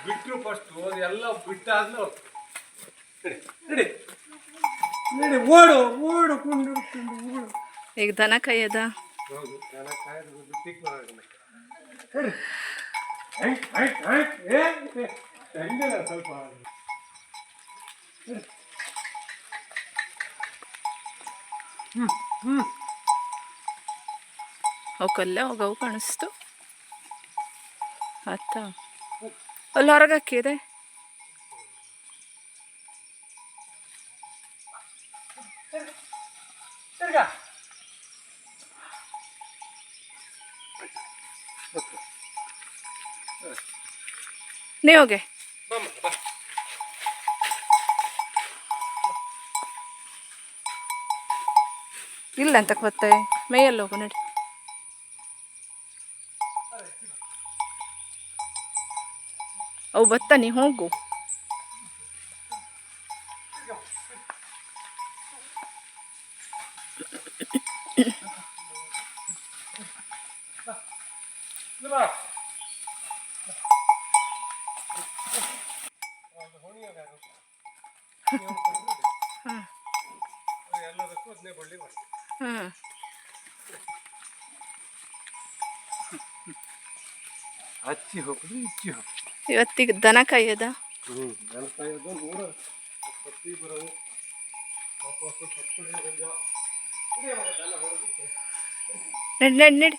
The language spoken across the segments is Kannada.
ಬಿಟ್ಟರು ಫಸ್ಟು ಅದೆಲ್ಲ ಬಿಟ್ಟಾದ್ಲು ನಡಿ ನಡಿ ಓಡು ಓಡು ಕುಂಡು ಕುಂಡು ಓಡು. ಈಗ ದನ ಕಾಯದ ಹೌದು ದನ ಕಾಯ್ದು ಬಿಟ್ಟಿಗೆ ಸ್ವಲ್ಪ ಅವಕ್ಕಲ್ಲೇ ಹೋಗವು ಕಾಣಿಸ್ತು ಆತ ಅಲ್ಲಿ ಹೊರಗೆ ಹಾಕಿದೆ. ನೀ ಹೋಗೆ ಇಲ್ಲ ಅಂತ ಮತ್ತೆ ಮೇಯಲ್ಲಿ ಹೋಗು ನಡಿ. ಅವು ಬತ್ತ ನೀ ಹೋಗು. ಹಚ್ಚಿ ಹೋಗುದು ಇಚ್ಚಿ ಹೋಗುದು. ಇವತ್ತಿಗೆ ದನ ಕಾಯ್ಯದ ದನ ಕಾಯೋದು ನೋಡ ಸತ್ತಿ ಬರೋದು ವಾಪಸ್ಸು ನಡಿ ನಡಿ ನಡಿ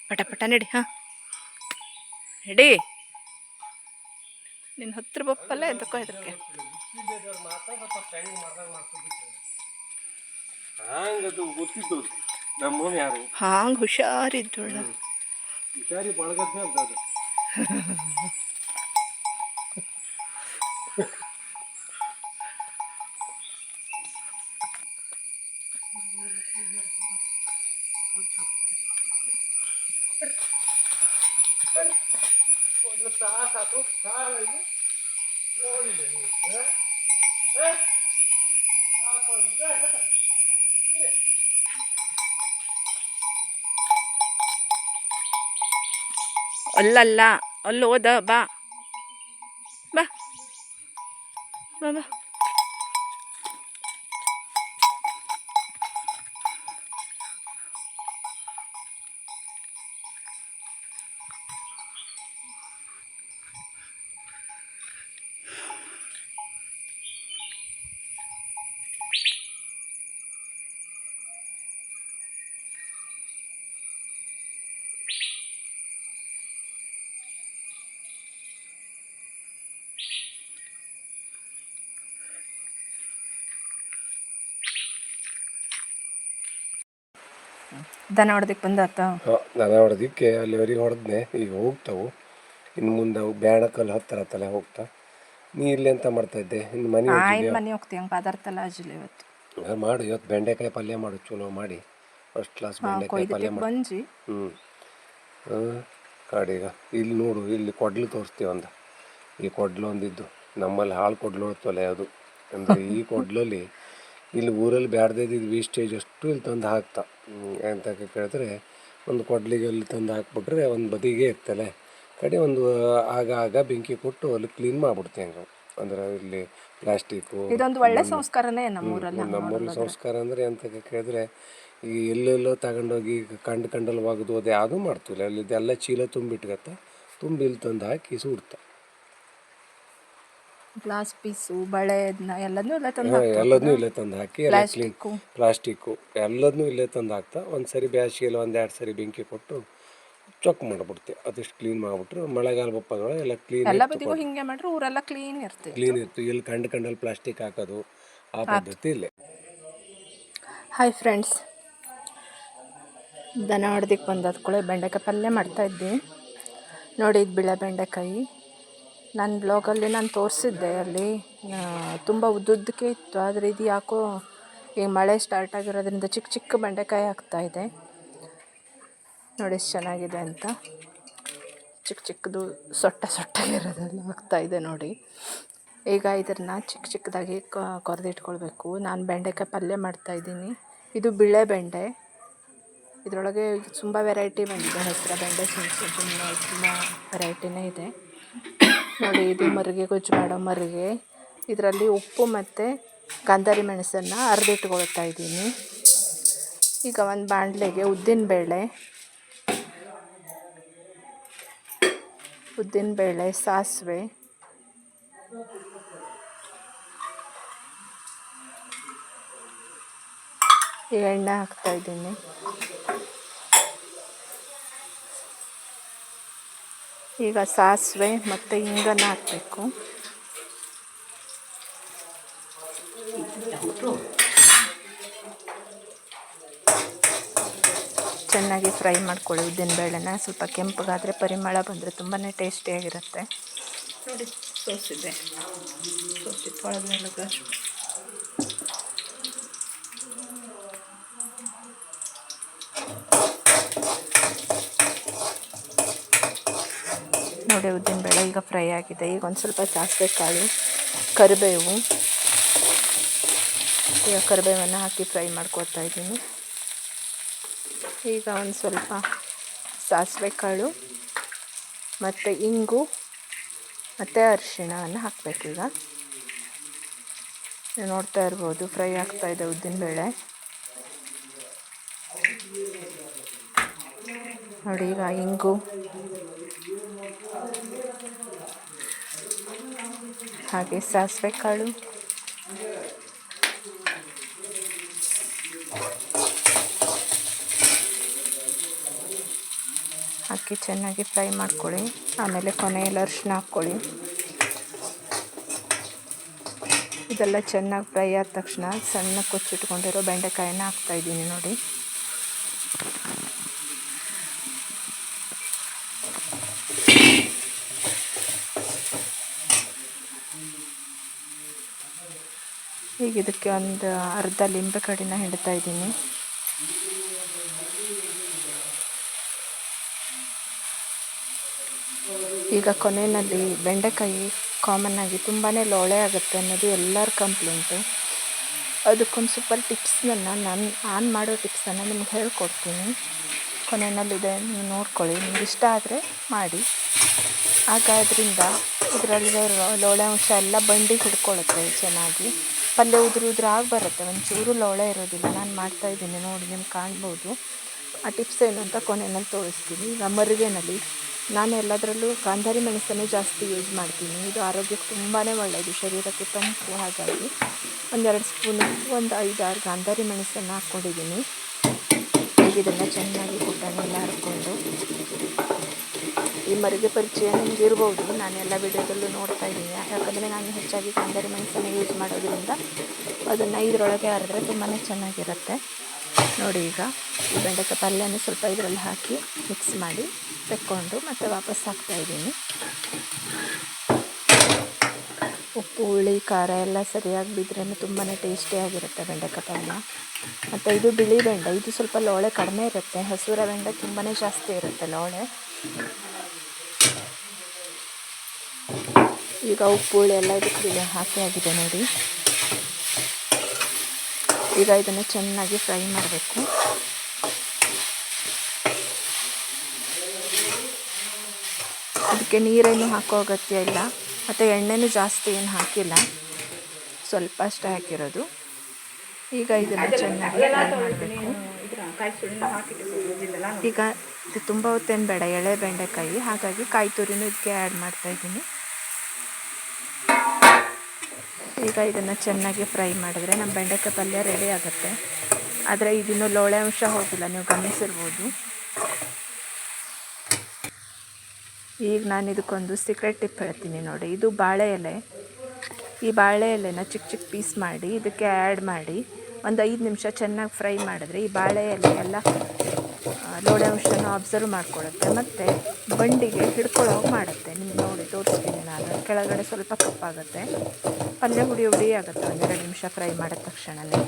ಪಟ ಪಟ ನಡಿ. ಹಾಂ ನಡಿ ನಿನ್ನ ಹತ್ರ ಬಪ್ಪಲ್ಲ ಎದಕ್ಕೋ ಇದಕ್ಕೆ ಹಂಗದು ಗೊತ್ತಿದ್ದು ನಮ್ಮ ಯಾರು ಹಾಂಗೆ ಹುಷಾರಿದ್ದೋಳ ಹುಷಾರಿ ಬಳಗದ್ದೆ ಅಂತ ಅದು. ಒಂದು ಸಾಕು ಸಾಲಿಲ್ಲ ನೋಡಿಲ್ಲ ನೀವು ಅಲ್ಲಲ್ಲ ಅಲ್ಲಿ ಹೋದ ಬಾ ಬಾ ಬಾ ಬಾ. ದನ ಹೊಡೆದಕ್ಕೆ ಬಂದಾತ. ದನ ಹೊಡೆದಕ್ಕೆ ಅಲ್ಲಿವರೆಗೆ ಹೊಡೆದ್ನೆ. ಈಗ ಹೋಗ್ತಾವು ಇನ್ನು ಮುಂದೆ ಅವು ಬ್ಯಾಡಕಲ್ಲಿ ಹತ್ತರತ್ತಲ್ಲ ಹೋಗ್ತಾ. ನೀ ಇಲ್ಲಿ ಎಂತ ಮಾಡ್ತಾ ಇದ್ದೆ ಇನ್ನು ಮನೆ ಮನೆ ಹೋಗ್ತೀವಿ ಹಂಗೆ ಪದಾರ್ಥಲ್ಲ ಅಜ್ಜಿಲ್ಲ ಇವತ್ತು ಮಾಡು. ಇವತ್ತು ಬೆಂಡೆಕಾಯಿ ಪಲ್ಯ ಮಾಡು ಚಲೋ ಮಾಡಿ ಫಸ್ಟ್ ಕ್ಲಾಸ್ ಬೆಂಡೆಕಾಯಿ ಪಲ್ಯ ಮಾಡಿ. ಬಂಜಿ ಕಾಡೀಗ ಇಲ್ಲಿ ನೋಡು ಇಲ್ಲಿ ಕೊಡ್ಲು ತೋರಿಸ್ತೀವಿ ಒಂದು. ಈ ಕೊಡ್ಲು ಒಂದಿದ್ದು ನಮ್ಮಲ್ಲಿ ಹಾಳು ಕೊಡ್ಲು ಹೊತ್ತಲ್ಲ ಅದು ಅಂದರೆ ಈ ಕೊಡ್ಲಲ್ಲಿ ಇಲ್ಲಿ ಊರಲ್ಲಿ ಬ್ಯಾಡ್ದಿದ್ದು ವೇಸ್ಟೇಜ್ ಅಷ್ಟು ಇಲ್ಲಿ ತಂದು ಹಾಕ್ತಾ ಅಂತ ಕೇಳಿದ್ರೆ ಒಂದು ಕೊಡ್ಲಿಗೆ ಅಲ್ಲಿ ತಂದು ಹಾಕ್ಬಿಟ್ರೆ ಒಂದು ಬದಿಗೆ ಇರ್ತಲ್ಲ ಕಡೆ ಒಂದು ಆಗ ಬೆಂಕಿ ಕೊಟ್ಟು ಅಲ್ಲಿ ಕ್ಲೀನ್ ಮಾಡಿಬಿಡ್ತೀವಿ ಹಂಗೆ. ಅಂದರೆ ಇಲ್ಲಿ ಪ್ಲಾಸ್ಟಿಕ್ಕು ಇದೊಂದು ಒಳ್ಳೆ ಸಂಸ್ಕಾರನೇ ನಮ್ಮೂರಲ್ಲಿ ಸಂಸ್ಕಾರ ಅಂದರೆ ಅಂತ ಕೇಳಿದ್ರೆ ಈಗ ಎಲ್ಲೆಲ್ಲೋ ತಗೊಂಡೋಗಿ ಕಂಡಲ್ಲಿ ಒಗೆದು ಅದು ಯಾವುದೂ ಮಾಡ್ತೀವಿ ಅಲ್ಲಿ ಇದೆಲ್ಲ ಚೀಲ ತುಂಬಿಟ್ಗತ್ತ ತುಂಬಿ ಇಲ್ಲಿ ತಂದು ಹಾಕಿ ಸುಡ್ತಾ. ಗ್ಲಾಸ್ ಪೀಸು ಬಳೆ ಎಲ್ಲದನ್ನೂ ಇಲ್ಲೇ ತಂದು ಹಾಕಿ ಎಲ್ಲ ಕ್ಲೀನ್ ಪ್ಲಾಸ್ಟಿಕ್ಕು ಎಲ್ಲದನ್ನೂ ಇಲ್ಲೇ ತಂದು ಹಾಕ್ತಾ ಒಂದು ಸರಿ ಬ್ಯಾಸಿಗೆಲ್ಲ ಒಂದು 2 ಸರಿ ಬೆಂಕಿ ಕೊಟ್ಟು ಚೊಕ್ ಮಾಡಿಬಿಡ್ತೀವಿ. ಅದಷ್ಟು ಕ್ಲೀನ್ ಮಾಡಿಬಿಟ್ರೆ ಮಳೆಗಾಲ ಬಪ್ಪಗಳು ಎಲ್ಲ ಕ್ಲೀನ್ ಹಿಂಗೆ ಮಾಡ್ರೆ ಊರೆಲ್ಲ ಕ್ಲೀನ್ ಇರ್ತೀವಿ. ಇಲ್ಲಿ ಕಂಡಲ್ಲಿ ಪ್ಲಾಸ್ಟಿಕ್ ಹಾಕೋದು ಆ ಪದ್ಧತಿ ಇಲ್ಲೇ. ಹಾಯ್ ಫ್ರೆಂಡ್ಸ್, ದನ ಹೊಡೆದಕ್ಕೆ ಬಂದದ ಕೂಡ ಬೆಂಡೆಕಾಯಿ ಪಲ್ಯ ಮಾಡ್ತಾಯಿದ್ದೆ ನೋಡಿ. ಇದು ಬಿಳೆ ಬೆಂಡೆಕಾಯಿ ನನ್ನ ಬ್ಲಾಗಲ್ಲಿ ನಾನು ತೋರಿಸಿದ್ದೆ. ಅಲ್ಲಿ ತುಂಬ ಉದ್ದುದ್ದಕ್ಕೆ ಇತ್ತು, ಆದರೆ ಇದು ಯಾಕೋ ಈಗ ಮಳೆ ಸ್ಟಾರ್ಟ್ ಆಗಿರೋದ್ರಿಂದ ಚಿಕ್ಕ ಚಿಕ್ಕ ಬೆಂಡೆಕಾಯಿ ಆಗ್ತಾಯಿದೆ ನೋಡಿ ಎಷ್ಟು ಚೆನ್ನಾಗಿದೆ ಅಂತ. ಚಿಕ್ಕ ಚಿಕ್ಕದು ಸೊಟ್ಟಾಗಿರೋದೆಲ್ಲ ಆಗ್ತಾಯಿದೆ ನೋಡಿ. ಈಗ ಇದನ್ನು ಚಿಕ್ಕ ಚಿಕ್ಕದಾಗಿ ಕೊರೆದಿಟ್ಕೊಳ್ಬೇಕು. ನಾನು ಬೆಂಡೆಕಾಯಿ ಪಲ್ಯ ಮಾಡ್ತಾಯಿದ್ದೀನಿ. ಇದು ಬಿಳೆ ಬೆಂಡೆ ಇದರೊಳಗೆ ತುಂಬ ವೆರೈಟಿ ಬಂದಿದೆ. ಹೆಸರು ಬೆಂಡೆ ತುಂಬ ವೆರೈಟಿನೇ ಇದೆ ನೋಡಿ. ಇದು ಮರಿಗೆ ಗೊಜ್ಜು ಮಾಡೋ ಮರಿಗೆ. ಇದರಲ್ಲಿ ಉಪ್ಪು ಮತ್ತು ಗಾಂಧಾರಿ ಮೆಣಸನ್ನು ಅರ್ದಿಟ್ಕೊಳ್ತಾ ಇದ್ದೀನಿ. ಈಗ ಒಂದು ಬಾಣಲೆಗೆ ಉದ್ದಿನಬೇಳೆ, ಸಾಸಿವೆ, ಎಣ್ಣೆ ಹಾಕ್ತಾಯಿದ್ದೀನಿ. ಈಗ ಸಾಸಿವೆ ಮತ್ತು ಹಿಂಗನ್ನು ಹಾಕಬೇಕು. ಚೆನ್ನಾಗಿ ಫ್ರೈ ಮಾಡ್ಕೊಳ್ಳಿ ಉದ್ದಿನಬೇಳೆನ. ಸ್ವಲ್ಪ ಕೆಂಪಗಾದರೆ ಪರಿಮಳ ಬಂದರೆ ತುಂಬಾ ಟೇಸ್ಟಿಯಾಗಿರುತ್ತೆ ನೋಡಿ. ಸೋಸಿದೆ ನೋಡಿ. ಉದ್ದಿನಬೇಳೆ ಈಗ ಫ್ರೈ ಆಗಿದೆ. ಈಗ ಒಂದು ಸ್ವಲ್ಪ ಸಾಸಿವೆ ಕಾಳು, ಕರಿಬೇವು, ಈಗ ಕರಿಬೇವನ್ನು ಹಾಕಿ ಫ್ರೈ ಮಾಡ್ಕೊತಾ ಇದ್ದೀನಿ. ಈಗ ಒಂದು ಸ್ವಲ್ಪ ಸಾಸಿವೆ ಕಾಳು ಮತ್ತು ಇಂಗು ಮತ್ತು ಅರಿಶಿಣವನ್ನು ಹಾಕಬೇಕು. ಈಗ ನೀವು ನೋಡ್ತಾ ಇರ್ಬೋದು ಫ್ರೈ ಆಗ್ತಾಯಿದೆ ಉದ್ದಿನಬೇಳೆ ನೋಡಿ. ಈಗ ಇಂಗು ಹಾಗೆ ಸಾಸಿವೆ ಕಾಳು ಹಾಕಿ ಚೆನ್ನಾಗಿ ಫ್ರೈ ಮಾಡ್ಕೊಳ್ಳಿ. ಆಮೇಲೆ ಕೊನೆಯಲ್ಲಿ ಅರಿಶಿನ ಹಾಕ್ಕೊಳ್ಳಿ. ಇದೆಲ್ಲ ಚೆನ್ನಾಗಿ ಫ್ರೈ ಆದ ತಕ್ಷಣ ಸಣ್ಣ ಕೊಚ್ಚಿಟ್ಕೊಂಡಿರೋ ಬೆಂಡೆಕಾಯನ್ನು ಹಾಕ್ತಾಯಿದ್ದೀನಿ ನೋಡಿ. ಈಗ ಇದಕ್ಕೆ ಒಂದು ಅರ್ಧ ಲಿಂಬೆ ಕಡಿನ ಹಿಂಡ್ತಾ ಇದ್ದೀನಿ. ಈಗ ಕೊನೆಯಲ್ಲಿ ಬೆಂಡೆಕಾಯಿ ಕಾಮನ್ನಾಗಿ ತುಂಬಾ ಲೋಳೆ ಆಗುತ್ತೆ ಅನ್ನೋದು ಎಲ್ಲರ ಕಂಪ್ಲೇಂಟು. ಅದಕ್ಕೊಂದು ಸೂಪರ್ ಟಿಪ್ಸನ್ನು ನಾನು ಮಾಡೋ ಟಿಪ್ಸನ್ನು ನಿಮ್ಗೆ ಹೇಳ್ಕೊಡ್ತೀನಿ. ಕೊನೆಯಲ್ಲಿದೆ, ನೀವು ನೋಡ್ಕೊಳ್ಳಿ. ನಿಮ್ಗೆ ಇಷ್ಟ ಆದರೆ ಮಾಡಿ. ಆಗ ಅದರಿಂದ ಇದರಲ್ಲಿರೋ ಲೋಳೆ ಅಂಶ ಎಲ್ಲ ಬಂಡಿಗೆ ಹಿಡ್ಕೊಳ್ಳುತ್ತೆ ಚೆನ್ನಾಗಿ. ಪಲ್ಯ ಉದುರು ಆಗಿ ಬರುತ್ತೆ, ಒಂಚೂರು ಲೋಳೆ ಇರೋದಿಲ್ಲ. ನಾನು ಮಾಡ್ತಾಯಿದ್ದೀನಿ ನೋಡಿ, ನಿಮ್ಗೆ ಕಾಣ್ಬೋದು. ಆ ಟಿಪ್ಸ್ ಏನು ಅಂತ ಕೊನೆಯಲ್ಲಿ ತೋರಿಸ್ತೀನಿ. ಈಗ ಮರಿಗೆನಲ್ಲಿ ನಾನು ಎಲ್ಲದರಲ್ಲೂ ಗಾಂಧಾರಿ ಮೆಣಸನ್ನು ಜಾಸ್ತಿ ಯೂಸ್ ಮಾಡ್ತೀನಿ. ಇದು ಆರೋಗ್ಯಕ್ಕೆ ತುಂಬಾ ಒಳ್ಳೆಯದು, ಶರೀರಕ್ಕೆ ತಂಪು. ಹಾಗಾಗಿ 1-2 ಸ್ಪೂನು, ಒಂದು 5-6 ಗಾಂಧಾರಿ ಮೆಣಸನ್ನು ಹಾಕ್ಕೊಂಡಿದ್ದೀನಿ. ಈಗ ಇದನ್ನು ಚೆನ್ನಾಗಿ ಕುಟ್ಟನ್ನೆಲ್ಲ ಹರ್ಕೊಂಡು, ಈ ಮರಿಗೆ ಪರಿಚಯ ನಿಮ್ಗೆ ಇರ್ಬೋದು, ನಾನು ಎಲ್ಲ ವಿಡಿಯೋದಲ್ಲೂ ನೋಡ್ತಾ ಇದ್ದೀನಿ. ಯಾಕಂದರೆ ನಾನು ಹೆಚ್ಚಾಗಿ ಗಾಂಧಾರಿ ಮೆಣಸನ್ನು ಯೂಸ್ ಮಾಡೋದ್ರಿಂದ ಅದನ್ನು ಇದರೊಳಗೆ ಹರಿದ್ರೆ ತುಂಬಾ ಚೆನ್ನಾಗಿರುತ್ತೆ ನೋಡಿ. ಈಗ ಈ ಬೆಂಡೆಕಾಯಿ ಪಲ್ಯನ ಸ್ವಲ್ಪ ಇದರಲ್ಲಿ ಹಾಕಿ ಮಿಕ್ಸ್ ಮಾಡಿ ತೆಕ್ಕೊಂಡು ಮತ್ತೆ ವಾಪಸ್ ಹಾಕ್ತಾಯಿದ್ದೀನಿ. ಉಪ್ಪು, ಹುಳಿ, ಖಾರ ಎಲ್ಲ ಸರಿಯಾಗಿ ಬಿದ್ರೇ ತುಂಬಾ ಟೇಸ್ಟಿಯಾಗಿರುತ್ತೆ ಬೆಂಡೆಕಾಯಿ ಪಲ್ಯ. ಮತ್ತು ಇದು ಬಿಳಿ ಬೆಂಡೆ, ಇದು ಸ್ವಲ್ಪ ಲೋಳೆ ಕಡಿಮೆ ಇರುತ್ತೆ. ಹಸಿರ ಬೆಂಡೆ ತುಂಬಾ ಜಾಸ್ತಿ ಇರುತ್ತೆ ಲೋಳೆ. ಈಗ ಉಪ್ಪು, ಹುಳಿ ಎಲ್ಲ ಇದಕ್ಕೆ ಹಾಕಿ ಆಗಿದೆ ನೋಡಿ. ಈಗ ಇದನ್ನು ಚೆನ್ನಾಗಿ ಫ್ರೈ ಮಾಡಬೇಕು. ಅದಕ್ಕೆ ನೀರೇನು ಹಾಕೋ ಅಗತ್ಯ ಇಲ್ಲ, ಮತ್ತು ಎಣ್ಣೆನೂ ಜಾಸ್ತಿ ಏನು ಹಾಕಿಲ್ಲ, ಸ್ವಲ್ಪ ಅಷ್ಟೇ ಹಾಕಿರೋದು. ಈಗ ಇದನ್ನು ಚೆನ್ನಾಗಿ ಫ್ರೈ ಮಾಡಬೇಕು. ಈಗ ಇದು ತುಂಬ ಹೊತ್ತೇನು ಬೇಡ, ಎಳೆ ಬೆಂಡೆಕಾಯಿ, ಹಾಗಾಗಿ ಕಾಯಿ ತುರಿನೂ ಇದಕ್ಕೆ ಆ್ಯಡ್ ಮಾಡ್ತಾಯಿದ್ದೀನಿ. ಈಗ ಇದನ್ನು ಚೆನ್ನಾಗಿ ಫ್ರೈ ಮಾಡಿದ್ರೆ ನಮ್ಮ ಬೆಂಡೆಕಾಯಿ ಪಲ್ಯ ರೆಡಿ ಆಗುತ್ತೆ. ಆದರೆ ಇದನ್ನು ಲೋಳೆ ಅಂಶ ಹೋಗಿಲ್ಲ, ನೀವು ಗಮನಿಸಿರ್ಬೋದು. ಈಗ ನಾನು ಇದಕ್ಕೊಂದು ಸೀಕ್ರೆಟ್ ಟಿಪ್ ಹೇಳ್ತೀನಿ ನೋಡಿ. ಇದು ಬಾಳೆ ಎಲೆ. ಈ ಬಾಳೆ ಎಲೆನ ಚಿಕ್ಕ ಚಿಕ್ಕ ಪೀಸ್ ಮಾಡಿ ಇದಕ್ಕೆ ಆ್ಯಡ್ ಮಾಡಿ ಒಂದು 5 ನಿಮಿಷ ಚೆನ್ನಾಗಿ ಫ್ರೈ ಮಾಡಿದ್ರೆ ಈ ಬಾಳೆ ಎಲೆ ಎಲ್ಲ ಲೋಳೆ ಅಂಶನ ಅಬ್ಸರ್ವ್ ಮಾಡ್ಕೊಳ್ಳುತ್ತೆ ಮತ್ತು ಬಂಡಿಗೆ ಹಿಡ್ಕೊಳ್ಳೋ ಮಾಡುತ್ತೆ. ನಿಮ್ಗೆ ನೋಡಿ ತೋರಿಸ್ತೀನಿ ನಾನು. ಕೆಳಗಡೆ ಸ್ವಲ್ಪ ಕಪ್ಪಾಗುತ್ತೆ, ಪಲ್ಯ ಹುಡಿ ಆಗುತ್ತೆ 1-2 ನಿಮಿಷ ಫ್ರೈ ಮಾಡಿದ ತಕ್ಷಣವೇ.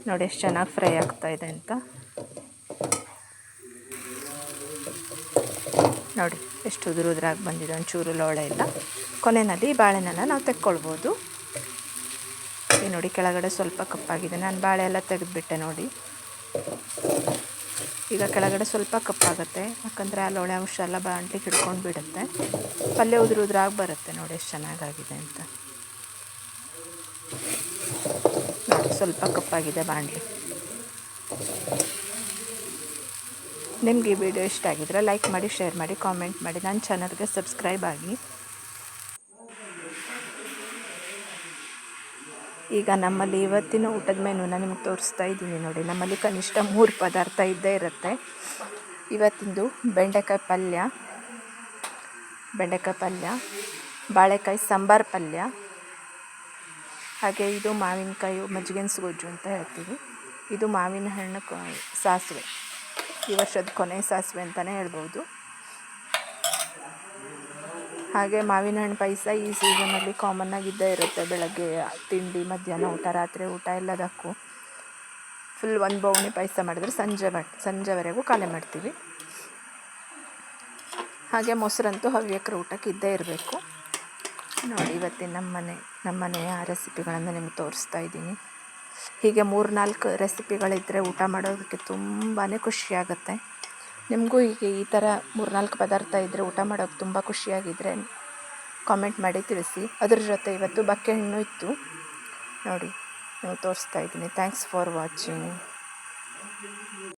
ನೋಡಿ ಎಷ್ಟು ಚೆನ್ನಾಗಿ ಫ್ರೈ ಆಗ್ತಾಯಿದೆ ಅಂತ. ನೋಡಿ ಎಷ್ಟು ಉದುರಾಗಿ ಬಂದಿದೆ, ಒಂಚೂರು ಲೋಳೆ ಇಲ್ಲ. ಕೊನೆಯಲ್ಲಿ ಬಾಳೆನೆಲ್ಲ ನಾವು ತೆಕ್ಕೊಳ್ಬೋದು. ಈ ನೋಡಿ ಕೆಳಗಡೆ ಸ್ವಲ್ಪ ಕಪ್ಪಾಗಿದೆ, ನಾನು ಬಾಳೆ ಎಲ್ಲ ತೆಗೆದುಬಿಟ್ಟೆ ನೋಡಿ. ಈಗ ಕೆಳಗಡೆ ಸ್ವಲ್ಪ ಕಪ್ಪಾಗುತ್ತೆ, ಯಾಕಂದರೆ ಆ ಲೋಳೆ ಅಂಶ ಎಲ್ಲ ಬಾಣಲಿಗೆ ಹಿಡ್ಕೊಂಡು ಬಿಡುತ್ತೆ. ಪಲ್ಯ ಉದುರಾಗಿ ಬರುತ್ತೆ ನೋಡಿ ಎಷ್ಟು ಚೆನ್ನಾಗಾಗಿದೆ ಅಂತ. ನೋಡಿ ಸ್ವಲ್ಪ ಕಪ್ಪಾಗಿದೆ ಬಾಣಲಿ. ನಿಮಗೆ ಈ ವಿಡಿಯೋ ಇಷ್ಟ ಆಗಿದ್ರೆ ಲೈಕ್ ಮಾಡಿ, ಶೇರ್ ಮಾಡಿ, ಕಾಮೆಂಟ್ ಮಾಡಿ, ನನ್ನ ಚಾನಲ್ಗೆ ಸಬ್ಸ್ಕ್ರೈಬ್ ಆಗಿ. ಈಗ ನಮ್ಮಲ್ಲಿ ಇವತ್ತಿನ ಊಟದ ಮೆನುನ ನಿಮ್ಗೆ ತೋರಿಸ್ತಾ ಇದ್ದೀನಿ ನೋಡಿ. ನಮ್ಮಲ್ಲಿ ಕನಿಷ್ಠ 3 ಪದಾರ್ಥ ಇದ್ದೇ ಇರುತ್ತೆ. ಇವತ್ತಿಂದು ಬೆಂಡೆಕಾಯಿ ಪಲ್ಯ, ಬಾಳೆಕಾಯಿ ಸಾಂಬಾರು ಪಲ್ಯ, ಹಾಗೆ ಇದು ಮಾವಿನಕಾಯಿ ಮಜ್ಜಿಗೆನ್ಸ್ ಗೊಜ್ಜು ಅಂತ ಹೇಳ್ತೀವಿ. ಇದು ಮಾವಿನ ಹಣ್ಣು ಸಾಸಿವೆ, ಈ ವರ್ಷದ ಕೊನೆ ಸಾಸಿವೆ ಅಂತಲೇ ಹೇಳ್ಬೋದು. ಹಾಗೆ ಮಾವಿನ ಹಣ್ಣು ಪಾಯಸ ಈ ಸೀಸನಲ್ಲಿ ಕಾಮನ್ನಾಗಿದ್ದೇ ಇರುತ್ತೆ. ಬೆಳಗ್ಗೆ ತಿಂಡಿ, ಮಧ್ಯಾಹ್ನ ಊಟ, ರಾತ್ರಿ ಊಟ ಎಲ್ಲದಕ್ಕೂ ಫುಲ್ 1 ಬೌನಿ ಪಾಯಸ ಮಾಡಿದ್ರೆ ಸಂಜೆವರೆಗೂ ಖಾಲಿ ಮಾಡ್ತೀವಿ. ಹಾಗೆ ಮೊಸರಂತೂ ಹವ್ಯಕರ ಊಟಕ್ಕೆ ಇದ್ದೇ ಇರಬೇಕು ನೋಡಿ. ಇವತ್ತಿನ ನಮ್ಮನೆಯ ರೆಸಿಪಿಗಳನ್ನು ನಿಮಗೆ ತೋರಿಸ್ತಾ ಇದ್ದೀನಿ. ಹೀಗೆ 3-4 ರೆಸಿಪಿಗಳಿದ್ದರೆ ಊಟ ಮಾಡೋದಕ್ಕೆ ತುಂಬಾ ಖುಷಿಯಾಗುತ್ತೆ. ನಿಮಗೂ ಹೀಗೆ ಈ ಥರ 3-4 ಪದಾರ್ಥ ಇದ್ದರೆ ಊಟ ಮಾಡೋಕ್ಕೆ ತುಂಬ ಖುಷಿಯಾಗಿದ್ದರೆ ಕಾಮೆಂಟ್ ಮಾಡಿ ತಿಳಿಸಿ. ಅದ್ರ ಜೊತೆ ಇವತ್ತು ಬಕ್ಕೆಹಣ್ಣು ಇತ್ತು ನೋಡಿ, ನಿಮಗೆ ತೋರಿಸ್ತಾ ಇದ್ದೀನಿ. Thanks for watching.